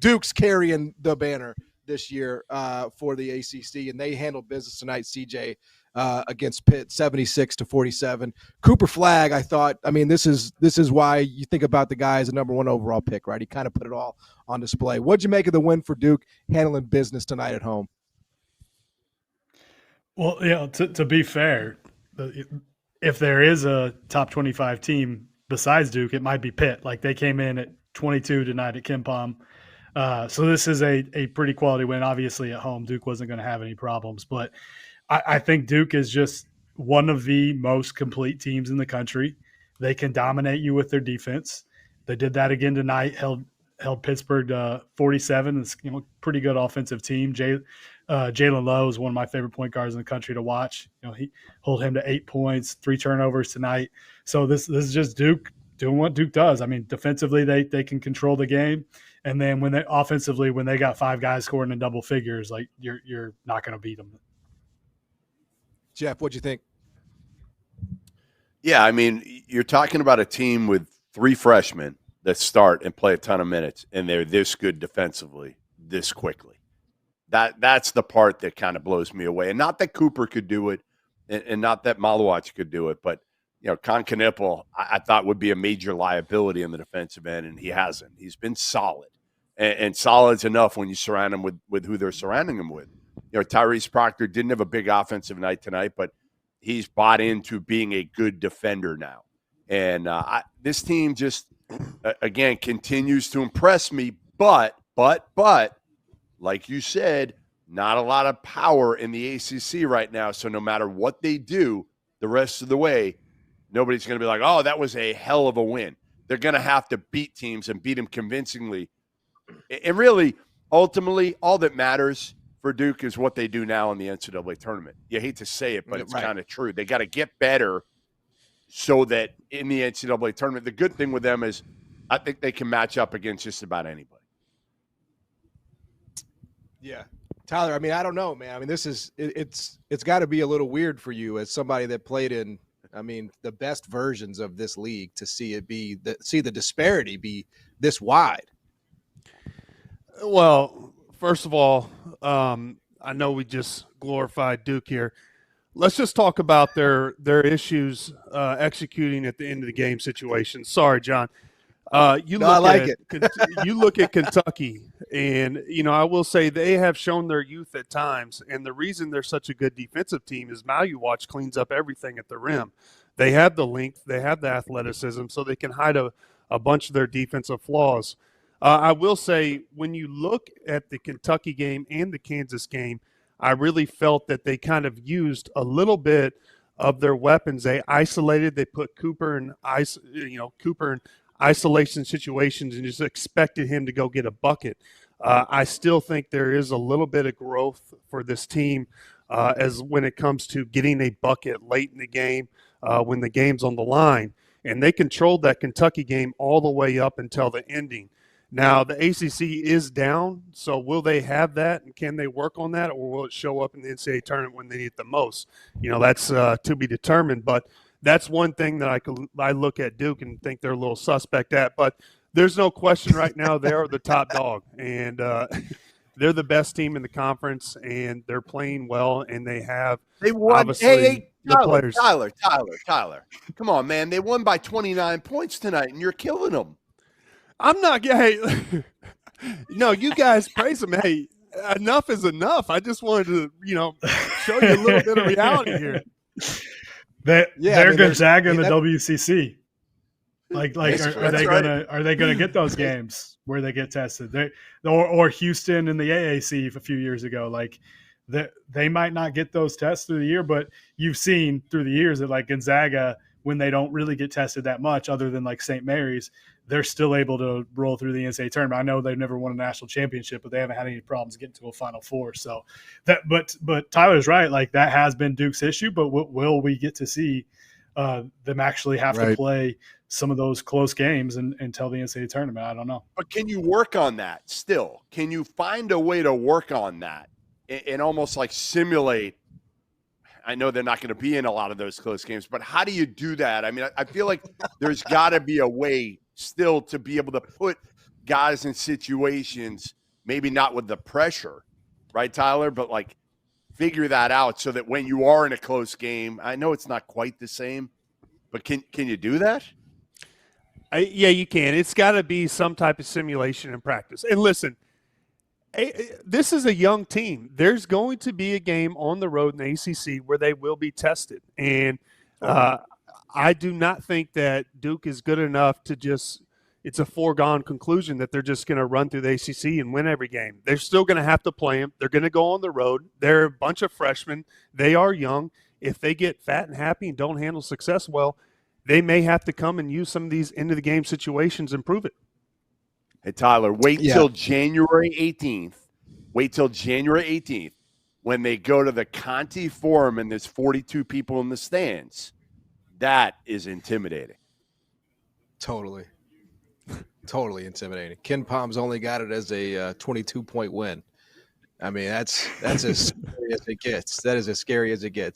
Duke's carrying the banner this year for the ACC, and they handled business tonight, CJ, against Pitt, 76-47. Cooper Flagg, I thought, I mean, this is why you think about the guy as a number 1 overall pick, right? He kind of put it all on display. What'd you make of the win for Duke handling business tonight at home? Well, to be fair, if there is a top 25 team besides Duke, it might be Pitt. Like, they came in at 22 tonight at KenPom. So this is a pretty quality win. Obviously, at home, Duke wasn't going to have any problems. But I think Duke is just one of the most complete teams in the country. They can dominate you with their defense. They did that again tonight, held Pittsburgh to 47. It's pretty good offensive team. Jalen Lowe is one of my favorite point guards in the country to watch. He hold him to 8 points, 3 turnovers tonight. So this is just Duke doing what Duke does. I mean, defensively, they can control the game. And then when they got 5 guys scoring in double figures, like you're not going to beat them. Jeff, what'd you think? Yeah, I mean, you're talking about a team with 3 freshmen that start and play a ton of minutes, and they're this good defensively this quickly. That's the part that kind of blows me away. And not that Cooper could do it, and not that Malawach could do it, but Con Knipple, I thought would be a major liability in the defensive end, and he hasn't. He's been solid, and solid's enough when you surround him with who they're surrounding him with. Tyrese Proctor didn't have a big offensive night tonight, but he's bought into being a good defender now. And this team just, again, continues to impress me. But, like you said, not a lot of power in the ACC right now. So no matter what they do the rest of the way, nobody's going to be like, oh, that was a hell of a win. They're going to have to beat teams and beat them convincingly. And really, ultimately, all that matters for Duke is what they do now in the NCAA tournament. You hate to say it, but it's kind of true. They got to get better so that in the NCAA tournament, the good thing with them is I think they can match up against just about anybody. Yeah. Tyler, I mean, I don't know, man. I mean, it's got to be a little weird for you as somebody that played in, I mean, the best versions of this league to see the disparity be this wide. Well, first of all, I know we just glorified Duke here. Let's just talk about their issues executing at the end of the game situation. Sorry, John. You look at Kentucky, and I will say they have shown their youth at times. And the reason they're such a good defensive team is Malawach cleans up everything at the rim. They have the length, they have the athleticism, so they can hide a bunch of their defensive flaws. I will say, when you look at the Kentucky game and the Kansas game, I really felt that they kind of used a little bit of their weapons. They isolated. They put Cooper in isolation situations and just expected him to go get a bucket. I still think there is a little bit of growth for this team as when it comes to getting a bucket late in the game when the game's on the line. And they controlled that Kentucky game all the way up until the ending. Now, the ACC is down, so will they have that, and can they work on that, or will it show up in the NCAA tournament when they need it the most? That's to be determined, but that's one thing that I look at Duke and think they're a little suspect at. But there's no question right now they're the top dog, and they're the best team in the conference, and they're playing well, and they won. Obviously the players. Tyler. Come on, man. They won by 29 points tonight, and you're killing them. I'm not – hey, no, you guys praise them. Hey, enough is enough. I just wanted to, show you a little bit of reality here. They're Gonzaga in the WCC. Are they gonna get those games where they get tested? Or Houston in the AAC a few years ago. Like they might not get those tests through the year, but you've seen through the years that like Gonzaga, when they don't really get tested that much, other than like St. Mary's, they're still able to roll through the NCAA tournament. I know they've never won a national championship, but they haven't had any problems getting to a Final Four. So but Tyler's right. Like that has been Duke's issue, but will we get to see them actually have to play some of those close games until the NCAA tournament? I don't know. But can you work on that still? Can you find a way to work on that and almost like simulate? I know they're not going to be in a lot of those close games, but how do you do that? I mean, I feel like there's got to be a way still to be able to put guys in situations, maybe not with the pressure, right, Tyler, but like figure that out so that when you are in a close game, I know it's not quite the same, but can you do that? Yeah, you can. It's got to be some type of simulation and practice. And listen, this is a young team. There's going to be a game on the road in the ACC where they will be tested. And I do not think that Duke is good enough to just – it's a foregone conclusion that they're just going to run through the ACC and win every game. They're still going to have to play them. They're going to go on the road. They're a bunch of freshmen. They are young. If they get fat and happy and don't handle success well, they may have to come and use some of these end-of-the-game situations and prove it. Hey, Tyler, wait till January 18th. Wait till January 18th when they go to the Conti Forum and there's 42 people in the stands. That is intimidating. Totally. Totally intimidating. Ken Palm's only got it as a 22-point win. I mean, that's as scary as it gets. That is as scary as it gets.